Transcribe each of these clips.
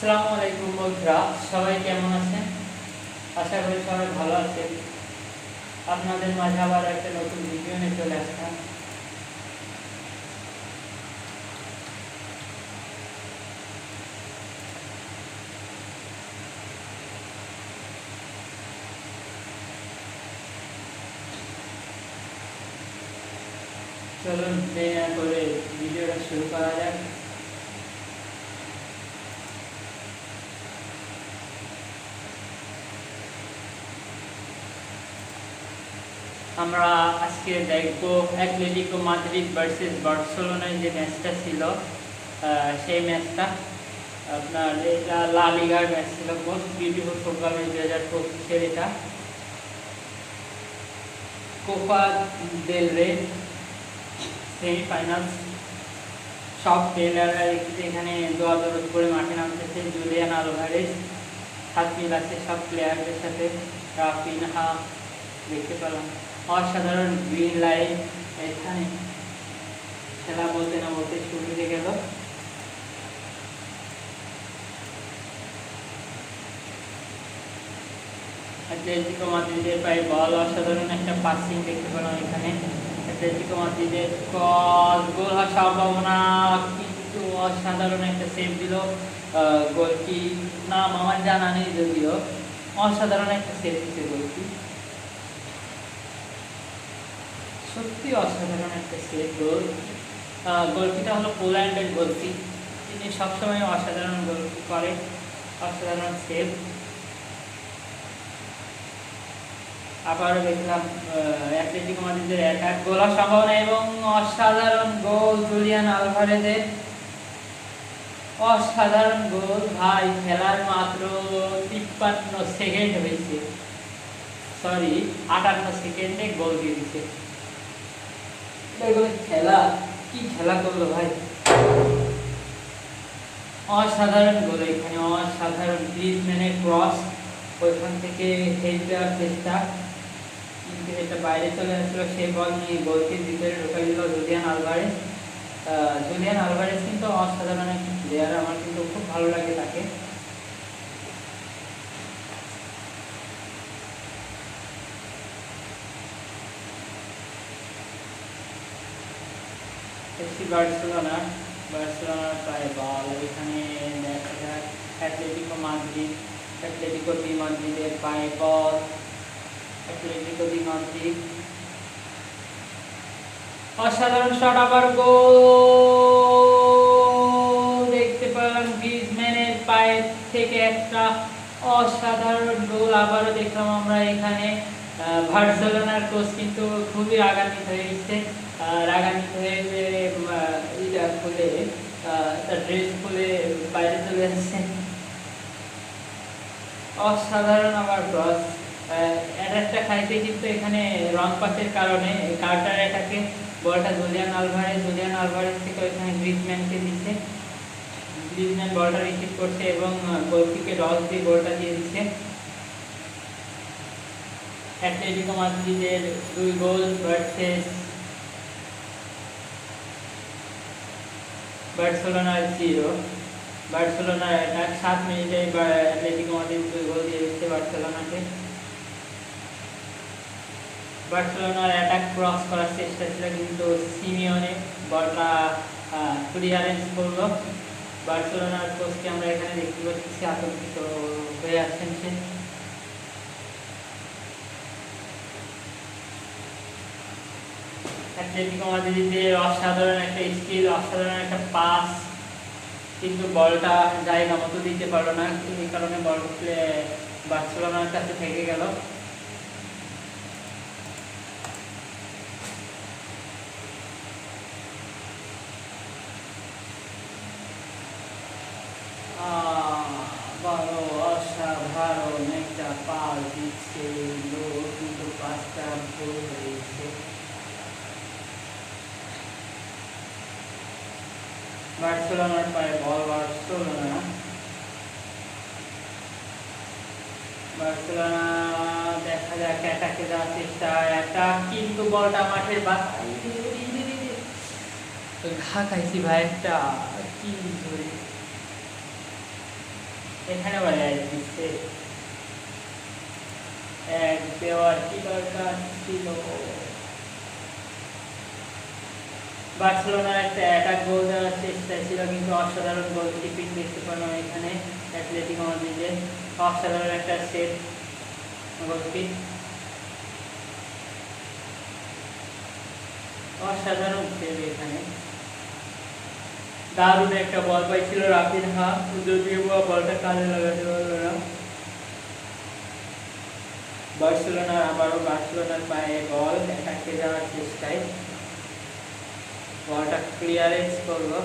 আসসালামু আলাইকুম বন্ধুরা, সবাই কেমন আছেন? আশা করি সবাই ভালো আছেন। আপনাদের মাঝে আবার একটা নতুন ভিডিও নিয়ে চলে আসলাম। চলুন দেরি না করে ভিডিওটা শুরু করা যাক। আমরা আজকে দেখব অ্যাটলেটিকো মাদ্রিদ ভার্সেস বার্সেলোনার যে ম্যাচটা ছিল, সেই ম্যাচটা আপনার এটা লা লিগার ম্যাচ ছিল। মোস্ট বিউটিফুল ফুটবল ম্যাচ 2025-এর। এটা কোপা দেল রে সেমিফাইনাল। সব প্লেয়াররা এখানে দোয়াদরদ করে মাঠে নামতেছে। জুলিয়ান আলভারেজ হাত মিলাচ্ছে সব প্লেয়ারদের সাথে। রাফিনহা দেখতে পেলাম, অসাধারণ গ্রিন লাইন। এখানে খেলা বলতে না বলতে শুরু হয়ে গেল। অ্যাটলেটিকো মাদ্রিদের প্রায় বল, অসাধারণ একটা পাসিং দেখতে পেলাম এখানে। অ্যাটলেটিকো মাদ্রিদের ক্রস, গোল হওয়ার সম্ভাবনা, কিন্তু অসাধারণ একটা সেভ দিল। গোল কি নাম আমার জানা নেই, যদিও অসাধারণ একটা সেভ দিচ্ছে গোলকি। সত্যি অসাধারণ একটা সেভ গোল। গোলকিটা হলো পোল্যান্ডের গোলকি। তিনি সবসময় অসাধারণ গোলকি করে, অসাধারণ সেভ। আবারও দেখলাম অ্যাটলেটিকো মাদ্রিদের অ্যাটাক, গোল হওয়ার সম্ভাবনা এবং অসাধারণ গোল জুলিয়ান আলভারেজের। অসাধারণ গোল ভাই। খেলার মাত্র 53 সেকেন্ড হয়েছে, সরি 58 সেকেন্ডে গোল দিয়ে দিচ্ছে। খেলা কি খেলা করলো ভাই, অসাধারণ গোল এখানে, অসাধারণ। গ্রিজম্যানের ক্রস, ওইখান থেকে হেড দেওয়ার চেষ্টা, কিন্তু এটা বাইরে চলে আসলো। সেই বল নিয়ে গোলটির ভিতরে ঢোকাই দিল জুলিয়ান আলভারেজ। জুলিয়ান আলভারেজ কিন্তু অসাধারণ একটা প্লেয়ার, আমার কিন্তু খুব ভালো লাগে তাকে। বার্সেলোনার প্রায় বল এখানে দেখা যায়। অ্যাটলেটিকো মাদ্রিদ, অ্যাটলেটিকো ডি মাদ্রিদের পায়ে বল। অ্যাটলেটিকো ডি মাদ্রিদ, অসাধারণ শট, আবার গোল দেখতে পেলাম গ্রিজম্যানের পায়ে থেকে একটা অসাধারণ গোল। আবারও দেখলাম আমরা এখানে বার্সেলোনার কোচ কিন্তু খুবই রাগান্বিত হয়ে গেছে। রাগান্বিত হয়ে এটা খুলে তার ড্রেস খুলে বাইরে চলে যাচ্ছে। অসাধারণ আবার ক্রস। অ্যাটাকটা খাইতে কিন্তু এখানে রং পাসের কারণে কার্টার অ্যাটাকে বলটা জুলিয়ান আলভারেজ থেকে ওইখানে গ্রিজম্যানকে দিচ্ছে। গ্রিজম্যান বলটা রিসিভ করছে এবং গোলকিকে ডস দিয়ে গোলটা দিয়ে দিচ্ছে। অ্যাটলেটিকো মাদ্রিদের 2 গোল ভার্সেস বার্সেলোনার 0। বার্সেলোনার অ্যাটাক 7 মিনিটে অ্যাটলেটিকো মাদ্রিদ 2 গোল দিয়ে দিচ্ছে বার্সেলোনাকে। বার্সেলোনার অ্যাটাক ক্রস করার চেষ্টা ছিল, কিন্তু সিমিওনে বলটা ক্লিয়ারেন্স করলো। বার্সেলোনার কোচকে আমরা এখানে দেখতে পাচ্ছি আতঙ্কিত হয়ে আসছেন সে। অ্যাটলেটিকো মাদ্রিদের অসাধারণ একটা স্কিল, অসাধারণ একটা পাস, কিন্তু বলটা জায়গা মতো দিতে পারলো না। এই কারণে বল বার্সেলোনার কাছে থেকে গেল। বড় অসাধারণ একটা পাস দিচ্ছে, কিন্তু পাসটা ভুল হয়েছে। বার্সেলোনার পায়ে বল। বার্সেলোনা দেখা যাক, অ্যাটাকে যাওয়ার চেষ্টা, অ্যাটাক, কিন্তু বলটা মাঠের ঘা খাইছি ভাই একটা, কি ধরে এখানে বাড়ি দিচ্ছে এক দেওয়ার কি দরকার ছিল। বার্সেলোনার একটা অ্যাটাক গোল দেওয়ার চেষ্টা ছিল, কিন্তু অসাধারণ গোলকিপিং দেখতে পেলাম এখানে অ্যাথলেটিকো মাদ্রিদের। অসাধারণ একটা সেট গোলকিপ, অসাধারণ সেভ এখানে। দারুণ একটা বল পাইছিল রাফিনহা, যদিও বলটা কাজে লাগাতে পারল না। বার্সেলোনার পায়ে বল অ্যাটাকে যাওয়ার চেষ্টায় বলটা ক্লিয়ারেন্স করলো।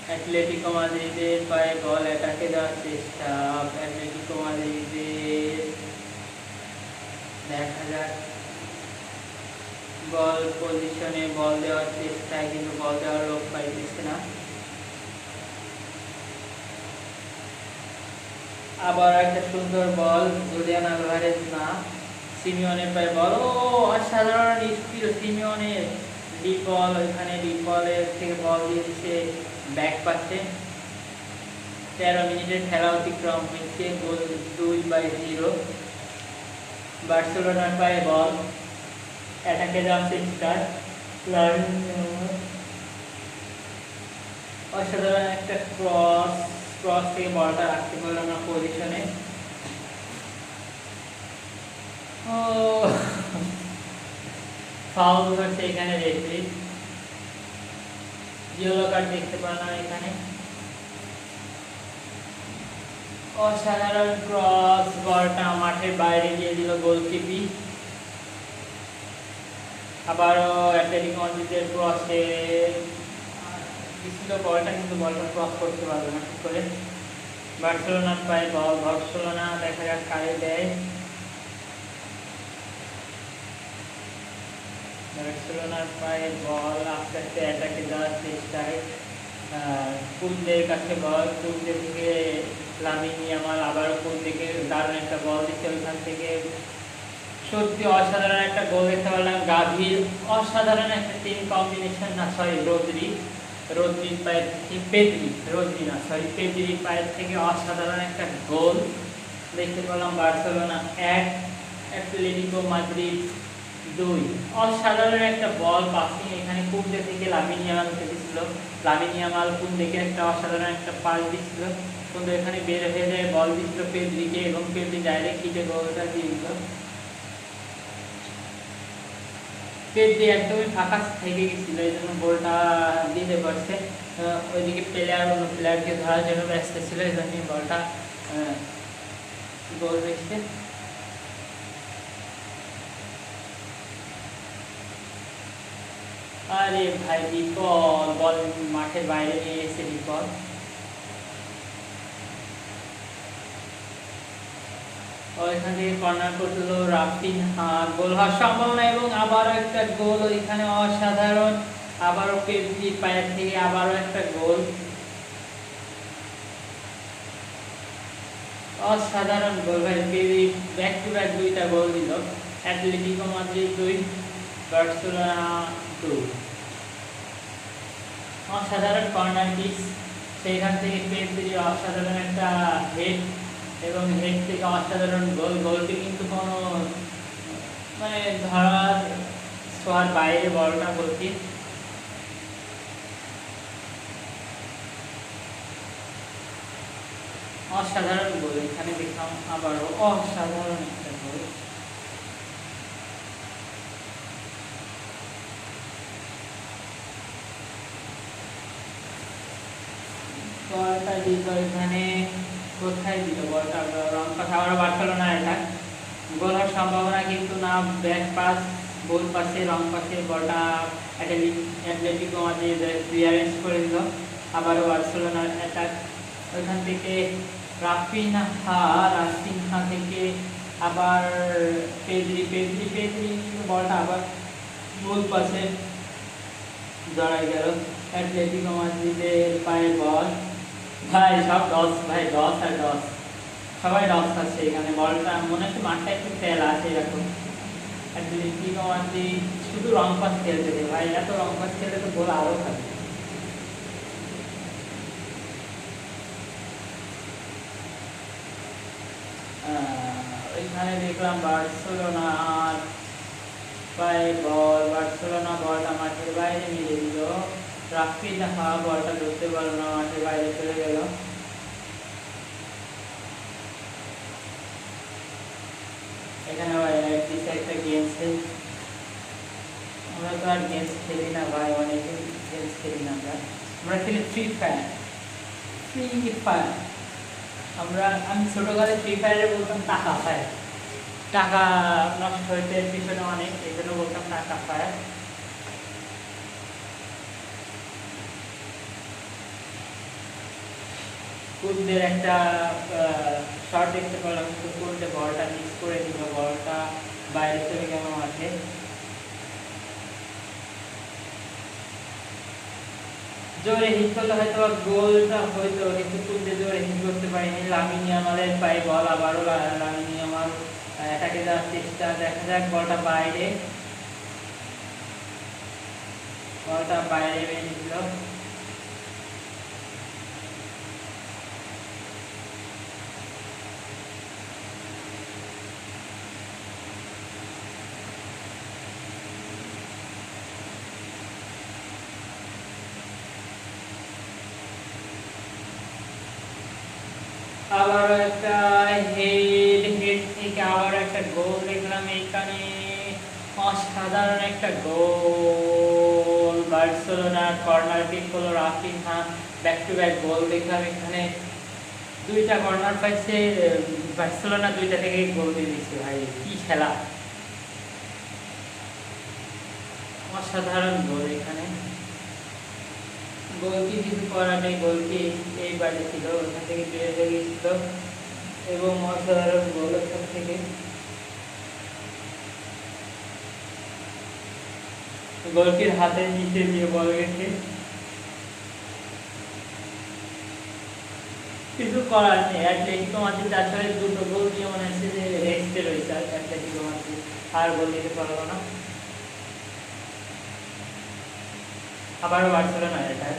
অ্যাথলেটিকো মাদ্রিদের পায়ে বল অ্যাটাকে যাওয়ার চেষ্টা। অ্যাথলেটিকো মাদ্রিদের দেখা যাক, বল পজিশনে বল দেওয়ার চেষ্টায়, কিন্তু বল দেওয়ার লোক পাইতেছে না। আবার একটা সুন্দর বল, জুলিয়ান আলভারেজ না, সিমিওনের পায়ে বল। ও অসাধারণ স্কিল সিমিওনের। ডিপ বল, ওইখানে ডিপ বলের থেকে বল দিয়ে দিচ্ছে ব্যাক পাচ্ছে। 13 মিনিটের খেলা অতিক্রম হয়েছে, গোল 2-0। বার্সেলোনার পায়ে বল অ্যাটাকে যাওয়ার চেষ্টা। অসাধারণ একটা ক্রস থেকে বলটা রাখতে পারলাম না পজিশনে। ও ফাউল হচ্ছে এখানে, রেফারি ইয়েলো কার্ড দেখতে পেলাম এখানে। অসাধারণ ক্রস, বলটা মাঠের বাইরে দিয়ে দিল গোলকিপিং। আবারও অ্যাথলেটিকো মাদ্রিদের ক্রসে দিছিল বলটা, কিন্তু বলটা ক্রস করতে পারবে না ঠিক করে। বার্সেলোনার পায়ে বল, বার্সেলোনা দেখা যাক কারে দেয়। বার্সেলোনার পায়ে বল আস্তে আস্তে অ্যাটাকে যাওয়ার চেষ্টায়। কুন্দের কাছে বল, কুন্দে থেকে লামিন ইয়ামাল, আবারও কুন্দেকে দারুণ একটা বল দিচ্ছে ওইখান থেকে। সত্যি অসাধারণ একটা গোল দেখতে পেলাম গাভির। অসাধারণ একটা টিম কম্বিনেশন, না সরি রদ্রির পায়ের থেকে পেদ্রির পায়ের থেকে অসাধারণ একটা গোল দেখতে পেলাম। Barcelona 1, Atletico Madrid 2। অসাধারণ একটা বল পাসিং এখানে কুন্দে থেকে লামিন ইয়ামাল দিয়েছিল। লামিন ইয়ামাল কুন্দেকে একটা অসাধারণ একটা পাস দিচ্ছিল, কুন্দে এখানে বের হয়ে যায়, বল দিচ্ছিল পেদ্রিকে, এবং পেদ্রি ডাইরেক্ট হিটে গোলটা দিয়ে দিল। পেদ্রি একদমই ফাঁকা থেকে গেছিল, এই জন্য গোলটা দিতে পারছে। ওইদিকে অন্য প্লেয়ারকে ধরার জন্য ব্যস্ত ছিল, এই জন্য বলটা গোল হয়েছে। আরে ভাই বিপল, বল মাঠের বাইরে নিয়ে এসে বিপল। ওইখান থেকে কর্নার করছিল রাফিনহা, গোল হওয়ার সম্ভাবনা, এবং আবারও একটা গোল ওইখানে অসাধারণ। আবারও পেদ্রির পায়ের থেকে আবারও একটা গোল, অসাধারণ গোল ভাই। পেদ্রি ব্যাক টু ব্যাক 2টা গোল দিল। Atletico Madrid 2, Barcelona 2। অসাধারণ কর্নার কিক, সেইখান থেকে পেদ্রি অসাধারণ একটা হেড, এবং হেড থেকে অসাধারণ গোল। গোলটি কিন্তু কোনো মানে ধরার ছোঁয়ার বাইরে বলটা গোলটি। অসাধারণ গোল এখানে দেখলাম, আবারও অসাধারণ একটা গোল। বলটা দিল এখানে, কোথায় দিল বলটা, রং পাস। আবার বার্সেলোনা অ্যাটাক, গোল হওয়ার সম্ভাবনা কিন্তু না। ব্যাক পাস, গোল পাসে, রং পাসে বলটা অ্যাথলেটিকো মাদ্রিদ ক্লিয়ারেন্স করে দিল। আবারও বার্সেলোনার অ্যাটাক, ওইখান থেকে রাফিনহা থেকে আবার পেদ্রি বলটা আবার গোল পাসে জড়াই গেল। অ্যাথলেটিকো মাদ্রিদের পায়ে বল, ভাই সব ডস, ভাই ডস আর ডস, সবাই ডস আছে এখানে। বলটা মনে হচ্ছে মাঠটা একটু তেল আছে এরকম। অ্যাথলেটিকো মাদ্রিদ শুধু রং পাস খেলতে দে ভাই, এত রং পাস খেললে তো গোল আরও খাবে। ওইখানে দেখলাম বার্সেলোনার পায়ে বল, বার্সেলোনা বলটা মাঠের বাইরে মেরে দিল, রাফিনহা বলটা ধরতে পারলো না, মাঠের বাইরে চলে গেল। এখানে আবার একটা গেমস, আমরা তো আর গেমস খেলি না ভাই, অনেকে গেমস খেলি না, আমরা খেলি ফ্রি ফায়ার। ফ্রি ফায়ার আমি ছোটকালে ফ্রি ফায়ারে বলতাম টাকা ফায়ার, টাকা নষ্ট হইতে পিছনে অনেক, এই জন্য বলতাম টাকা ফায়ার। কুলদের একটা শট দেখতে পেলাম, কিন্তু কুলদে বলটা মিস করে দিল, বলটা বাইরে চলে গেল মাঠে। জোরে হিট করলে হয়তো গোলটা হয়তো, কিন্তু কুলদে জোরে হিট করতে পারিনি। লামিন ইয়ামালের পায়ে বল, আবারও লামিন ইয়ামাল অ্যাটাকে যাওয়ার চেষ্টা, দেখা যাক বলটা বাইরে, বলটা বাইরে বেরিয়ে দিল। আবার একটা হেড থেকে আবার একটা গোল দেখলাম এখানে, অসাধারণ একটা গোল, বার্সেলোনার কর্নার কিক হলো রাফিনহা, ব্যাক টু ব্যাক গোল দেখলাম এখানে, দুইটা কর্নার পাইছে বার্সেলোনা, দুইটা থেকে গোল দিয়ে দিচ্ছে ভাই, কি খেলা, অসাধারণ গোল এখানে। গোলকি কিছু করার নেই, গোলকি এই বাড়ি ছিল, ওখান থেকে বের হয়ে গিয়েছিল, এবং অসাধারণ গোল ওখান থেকে। গোলকির হাতের নিচে দিয়ে বল গেছে, কিছু করার নেই। অ্যাটলেটিকো মাদ্রিদ আসলে দুটো গোল দিয়ে মনে হচ্ছে যে রেস্টে রয়েছে অ্যাটলেটিকো মাদ্রিদ, আর গোল দিতে পারবো না। আবারও বার্সেলোনা, এটা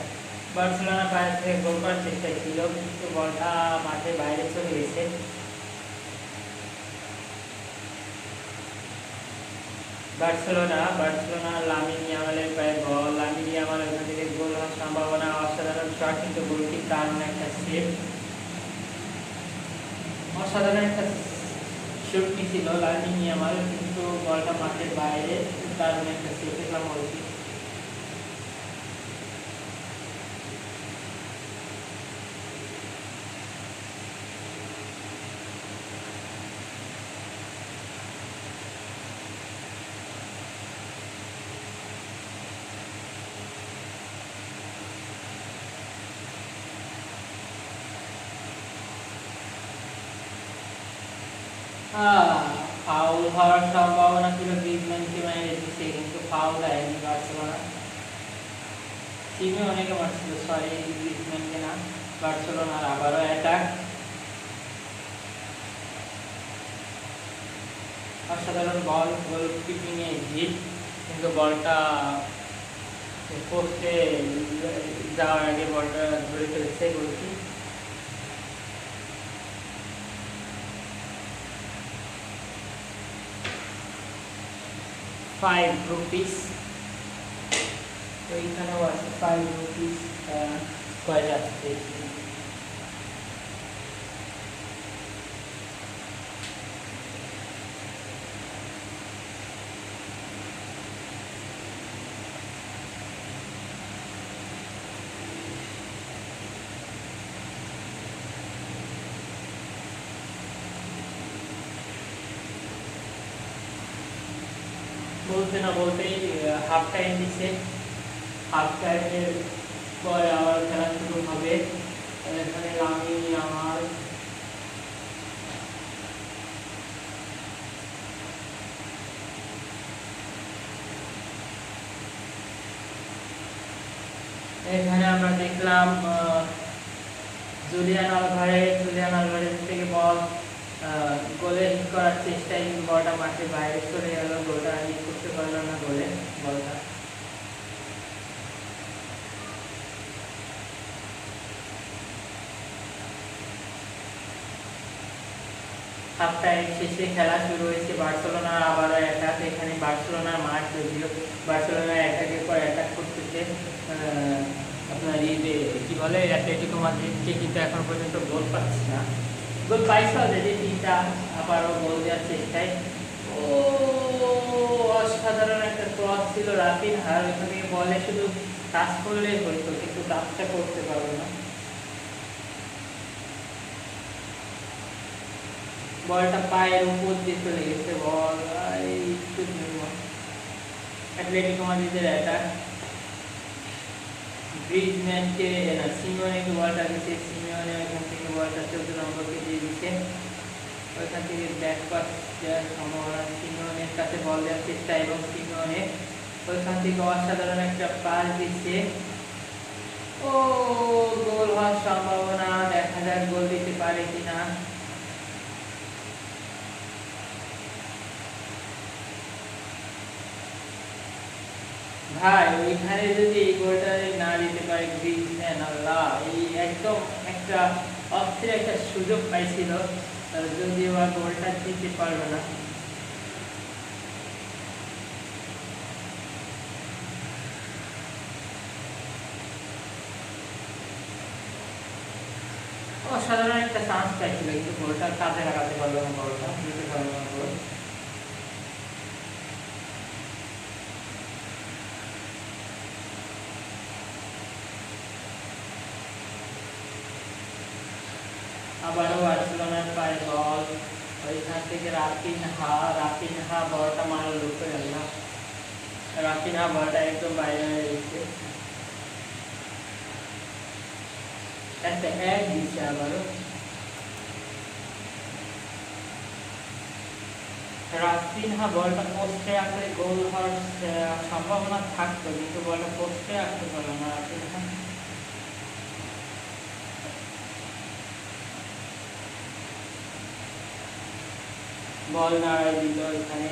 বার্সেলোনা বাইরে থেকে গোল করার চেষ্টা ছিল, কিন্তু বলটা মাঠের বাইরে চলে গেছে। বার্সেলোনা লামিন ইয়ামালের পায়ে বল, লামিন ইয়ামাল ওখান থেকে গোল হওয়ার সম্ভাবনা, অসাধারণ শট, কিন্তু গোলকির দারুণ একটা সেভ, অসাধারণ একটা শুট ছিল লামিন ইয়ামাল, কিন্তু বলটা মাঠের বাইরে, দারুণ একটা সেভ দেখলাম গোলকি। ফাউল হওয়ার সম্ভাবনা ছিল, গ্রিজম্যানকে মেরে দিচ্ছে, কিন্তু ফাউল দেয়নি বার্সেলোনা। টিমে অনেকে মারছিল, সরি গ্রিজম্যানকে না। বার্সেলোনার আবারও অ্যাটাক, অসাধারণ বল, গোল কিপিংয়ে হিট, কিন্তু বলটা পোস্টে যাওয়ার আগে বলটা ধরে ফেলেছে গোলকি। ₹5 তো এইখানেও আছে ₹5, কয়টা আছে বলতে না বলতেই হাফ টাইম দিচ্ছে, হাফ টাইমের পরে আবার খেলা শুরু হবে। এখানে লামিন ইয়ামাল, এখানে আমরা দেখলাম জুলিয়ান আলভারেজ থেকে বল গোলে হিট করার চেষ্টায়, কিন্তু বলটা মাঠের বাইরে চলে গেল, গোলটা হিট করতে পারলো না গোলে। হাফ টাইম শেষে খেলা শুরু হয়েছে বার্সেলোনার আবারও অ্যাটাক। এখানে বার্সেলোনার মাঠ যদিও বার্সেলোনা অ্যাটাকের পর অ্যাটাক করতেছে আপনার কি বলে অ্যাটলেটিকো মাদ্রিদকে, কিন্তু এখন পর্যন্ত গোল পাচ্ছে না। গোল পাইছে অলরেডি 3টা, আবারও গোল দেওয়ার চেষ্টায়। ও অসাধারণ একটা ক্রস ছিল রাফিনহার, ওইখান থেকে বলে শুধু টাচ করলেই হইতো, কিন্তু টাচটা করতে পারবে না। বলটা পায়ের উপর দিয়ে চলে গেছে, বল অ্যাটলেটিকো মাদ্রিদের অ্যাটাক। গ্রিজম্যানকে না, সিমিওনেকে বলটা দিচ্ছে, সিমিওনে ওইখান থেকে বলটা 14 নম্বরকে দিয়ে দিচ্ছে। ওইখান থেকে ব্যাকপাস দেওয়ার সম্ভাবনা, সিমিওনের কাছে বল দেওয়ার চেষ্টা, এবং সিমিওনে ওইখান থেকে অসাধারণ একটা পাস দিচ্ছে। ও গোল হওয়ার সম্ভাবনা, দেখা যাক গোল দিতে পারে কিনা। ভাই ওইখানে যদি এই গোলটা না দিতে পারে গ্রিজম্যান, আল্লাহ, এই একদম একটা অস্থির একটা সুযোগ পাইছিল, যদিও বা গোলটা দিতে পারবে না। অসাধারণ একটা চান্স পাইছিল, কিন্তু গোলটা কাজে লাগাতে পারলো না, গোলটা দিতে পারলো না গোল। আবারও বার্সেলোনার পায়ে বল, ওইখান থেকে রাফিনহা বলটা মারা লুকে গেল। রাফিনহা বলটা একদম বাইরে হয়ে গেছে, একটা এক দিচ্ছে আবারও। রাফিনহা বলটা পোস্টে আসলে গোল হওয়ার সম্ভাবনা থাকতো, কিন্তু বলটা পোস্টে আসতে পারলো না রাফিনহা। বল নাড়াই দিল এখানে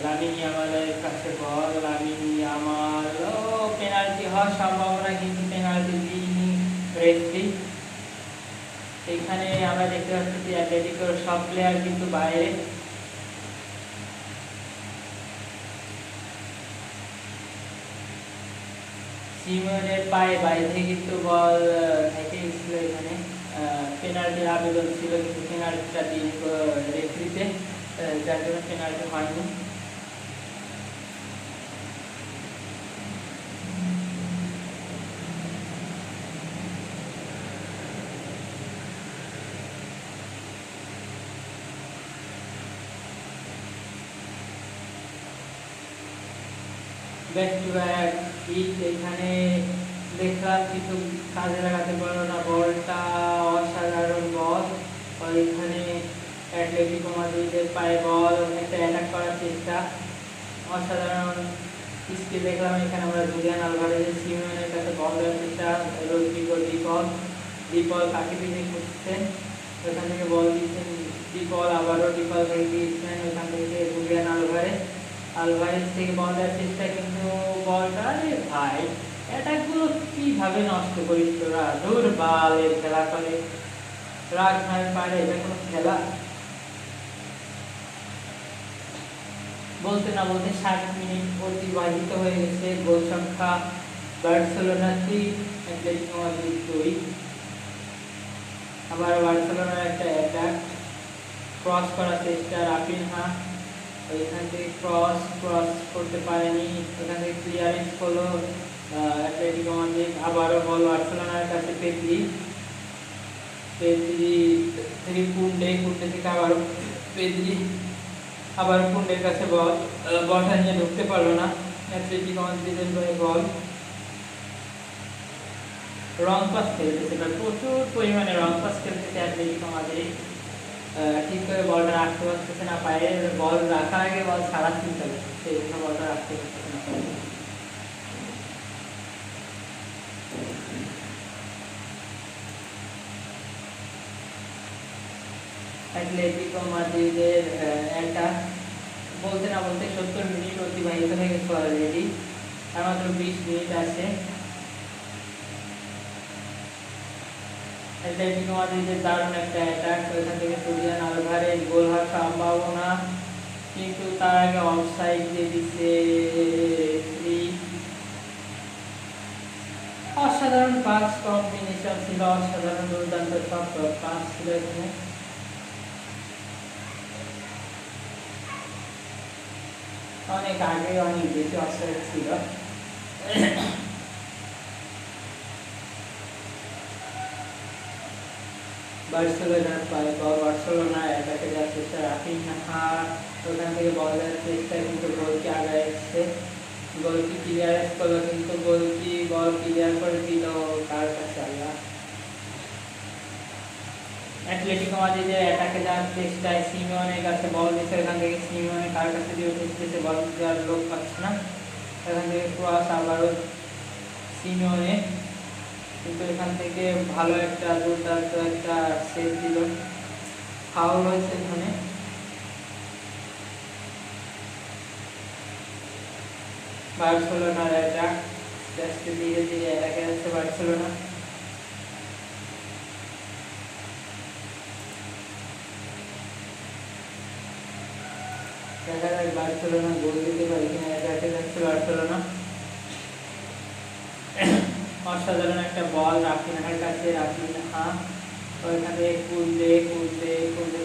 লামিন ইয়ামালের কাছে বল, লামিন ইয়ামাল, ও পেনাল্টি হওয়ার সম্ভাবনা, কিন্তু পেনাল্টি দিইনি রেফারি। এখানে আমরা দেখতে পাচ্ছি যে অ্যাটলেটিকোর সব প্লেয়ার কিন্তু বাইরে। সিমিওনের পায়ে বাইরে কিন্তু বল থেকে গেছিল, এখানে পেনাল্টির আবেদন ছিল, কিন্তু পেনাল্টিটা দিন রেফারিতে, যার জন্য পেনাল্টি হয়নি। ব্যাক টু ব্যাক হিট, এখানে দেখলাম কিন্তু কাজে লাগাতে পারলো না বলটা। অসাধারণ বল, এখানে অ্যাটলেটিকো মাদ্রিদের পায়ে বল, একটা অ্যাটাক করার চেষ্টা, অসাধারণ স্কিল দেখলাম এখানে আমরা। জুলিয়ান আলভারেজের সিমিওনের কাছে বল দেওয়ার চেষ্টা, রদ্রিগো ডিপল কাকে দিতে করছেন, ওইখান থেকে বল দিচ্ছেন ডিপল, আবারও ডিপল থেকে দিয়েছেন, ওইখান থেকে জুলিয়ান আলভারেজ থেকে বল দেওয়ার চেষ্টা, কিন্তু বলটা, আরে ভাই অ্যাটাকগুলো কিভাবে নষ্ট করিস তোরা, দুর্বলের খেলা করে রাগ না পারে, এটা কোনো খেলা? বলতে না বলতে 60 মিনিট অতিবাহিত হয়ে গেছে, গোল সংখ্যা বার্সেলোনা 3, অ্যাটলেটিকো মাদ্রিদ 2। আবার বার্সেলোনার একটা অ্যাটাক, ক্রস করার চেষ্টা, রাফিনহা ওইখান থেকে ক্রস করতে পারেনি, ওখান থেকে ক্লিয়ারেন্স হলো অ্যাটলেটিকো মাদ্রিদ। আবারও বল বার্সেলোনার কাছে, পেদ্রি থেকে কুন্ডে থেকে আবারও পেদ্রি, আবার কুন্ডের কাছে বলটা নিয়ে ঢুকতে পারলো না অ্যাটলেটিকো মাদ্রিদের বল। রং পাস খেলতেছে, প্রচুর পরিমাণে রং পাস খেলতেছে অ্যাটলেটিকো মাদ্রিদ, ঠিক করে বলটা রাখতে পারতেছে না পায়ে, বল রাখার আগে বল ছাড়া চিন্তা করতেছে, এই জন্য বলটা রাখতে পারতেছে না পায়ে। অ্যাটলেটিকো মাদ্রিদের একটা বলতে না বলতে 70 মিনিট অতিবাহিত হয়ে গেছে অলরেডি, আর মাত্র 20 মিনিট আছে। অ্যাটলেটিকো মাদ্রিদের দারুণ একটা অ্যাটাক, ওইখান থেকে জুলিয়ান আলভারেজ গোল হওয়ার সম্ভাবনা, কিন্তু তার আগে অফসাইড দিয়ে দিচ্ছে। অসাধারণ পাঁচ কম্বিনেশন ছিল, অসাধারণ দুর্দান্ত সব পাঁচ ছিল এখানে। অনেক আগে অনেক বেশি অফসাইড ছিল। বার্সেলোনার পায় বল, বার্সেলোনা অ্যাটাকে যাচ্ছে রাফিনহা, ওখান থেকে বল দেওয়ার চেষ্টা, কিন্তু গোলকি আগায় এসছে, গোলকি ক্লিয়ারেন্স করলো, কিন্তু গোলকি বল ক্লিয়ার করে দিল কার কাছে, আল্লাহ। অ্যাটলেটিকো মাদ্রিদের অ্যাটাকে যাওয়ার চেষ্টায় সিমিওনের কাছে বল দিচ্ছে, এখান থেকে সিমিওনে কার কাছে দিয়ে উঠেছে, বল দেওয়ার লোক পাচ্ছে না, এখান থেকে ক্রস আবারও সিমিওনে, কিন্তু এখান থেকে ভালো একটা দুর্দান্ত একটা সেভ দিল, ফাউল হয়েছে এখানে। বার্সেলোনার অ্যাটাক ধীরে ধীরে অ্যাটাকে যাচ্ছে বার্সেলোনা। দেখা যাক বার্সেলোনা গোল দিতে পারে কিনা, অ্যাটাকে যাচ্ছে বার্সেলোনা। অসাধারণ একটা বল রাফিনহার কাছে, রাফিনহা ওইখান থেকে কুলদে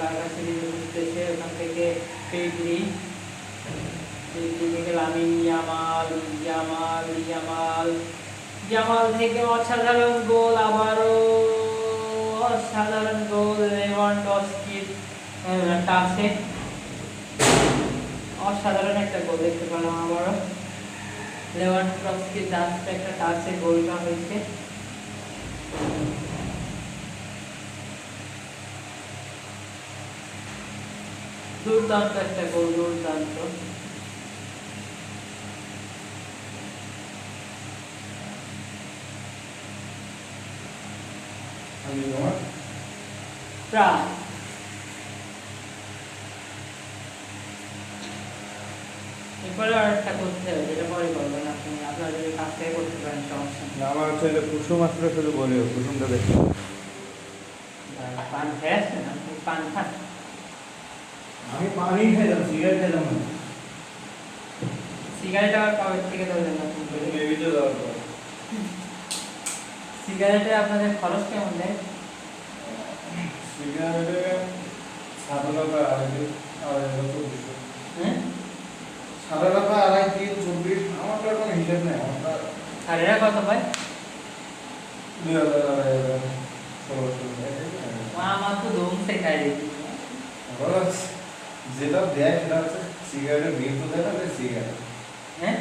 কার কাছে দিয়ে বুঝতেছে, ওখান থেকে পেড্রি থেকে লামিন ইয়ামাল থেকে অসাধারণ গোল, আবারও অসাধারণ গোল লেভানডস্কির টাচে, অসাধারণ একটা গোল দেখতে পেলাম আবারও লেভানডস্কির জাস্ট একটা টাচে গোলটা হয়েছে। দুর্দান্ত একটা গোল, দুর্দান্ত। প্রায় এরপরে আর একটা করতে হবে, যেটা পরে করবেন আপনি, আপনারা যদি কাছ থেকে করতে পারেন সমস্যা নেই। আমার হচ্ছে যে কুসুম আসলে শুধু বলিও, কুসুমটা দেখি পান খেয়েছেন আপনি? পান খান? আমি পানি খেলাম, সিগারেট খেলাম না। সিগারেট আবার কবে থেকে ধরলেন আপনি? মেবিতে দেওয়ার পর। সিগারেটে আপনাদের খরচ কেমন দেয়? সিগারেটে 7 টাকা আড়াই 24। হ্যাঁ 7 টাকা আড়াই 24। আমার তো কোনো হিসাব নেই, আমার আর এরা কত পায়? 2000 আড়াই 1600। আমার তো ধুমসে খাই দিচ্ছি। যেটা দেয় সেটা হচ্ছে সিগারেটের বিল তো দেয় না, সিগারেট হ্যাঁ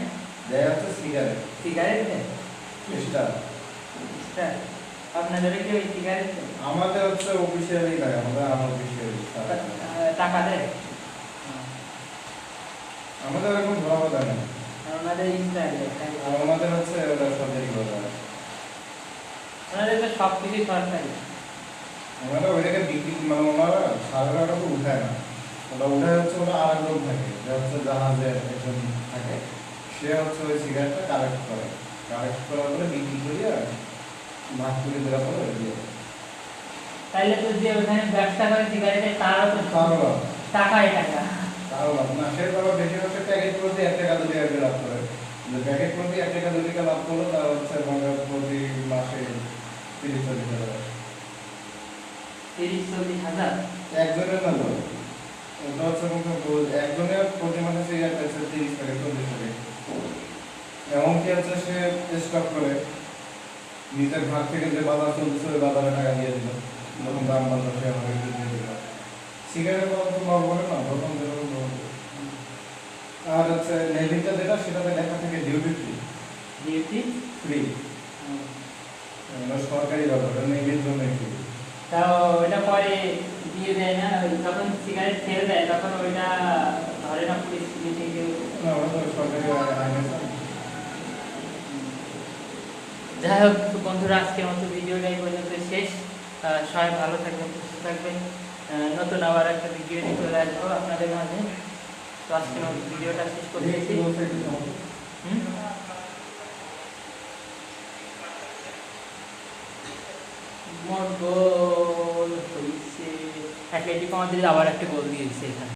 দেয় হচ্ছে সিগারেট। সিগারেট দেয় স্টার আপনাদের কি ওই সিগারেট দেয়? আমাদের হচ্ছে অফিসিয়ালি লাগে, আমাদের আমার অফিসিয়ালি টাকা দেয়? আমাদের এখন ধরা দেয় না, ওনাদের স্টাইল আমাদের হচ্ছে ওটা সরকারি বাজার, ওনাদের তো সব কিছুই সরকারি। ওনারা ওইটাকে বিক্রি মানে ওনারা 7 টাকা তো উঠায় না, ওটা উঠায় হচ্ছে ওটা আর এক লোক থাকে, যে হচ্ছে জাহাজে একজন থাকে, সে হচ্ছে ওই সিগারেটটা কালেক্ট করার পরে বিক্রি করিয়া ভাগ করে দেওয়ার পরে দিয়ে দেয়। তাইলে তো যে ওখানে ব্যবসা করে সিগারেটের তারও তো তারও লাভ, টাকাই টাকা। তারও লাভ না, সে ধরো বেশি হচ্ছে প্যাকেট প্রতি 1 টাকা 2 টাকা লাভ করে, যে প্যাকেট প্রতি 1 টাকা 2 টাকা লাভ করলো তার হচ্ছে প্রতি মাসে 30-40 টাকা। 30-40 হাজার একজনের না ধরো, ওটা হচ্ছে একজনের প্রতি মাসে সিগারেট আছে 30 প্যাকেট 40 প্যাকেট, এমনকি হচ্ছে সে স্টক করে নিজের ঘর থেকে যে বাজার চলতেছে ওই বাজারে টাকা দিয়ে দিল, যখন দাম বাজার সে আমাকে দিয়ে দিল। সিগারেট বাজার তো লাভ করে না, প্রথম যেরকম লাভ করে। আর হচ্ছে নেভিটা যেটা সেটাতে লেখা থাকে ডিউটি ফ্রি, সরকারি ব্যাপার, নেভির জন্য ফ্রি। তাও ওইটা পরে দিয়ে দেয় না, যখন সিগারেট ছেড়ে দেয় তখন ওইটা ধরে না পুলিশ কেউ? না, ওটা তো সরকারি আইন আছে। যাই হোক বন্ধুরা, আজকের মতো ভিডিওটা এই পর্যন্ত শেষ। সবাই ভালো থাকবেন, সুস্থ থাকবেন। নতুন আবার একটা ভিডিও নিয়ে চলে আসবো আপনাদের মাঝে। তো আজকের মতো ভিডিওটা শেষ করে দিয়েছি। মোর গোল হয়েছে। অ্যাটলেটিকো মাদ্রিদ আবার একটা গোল দিয়েছে এখানে।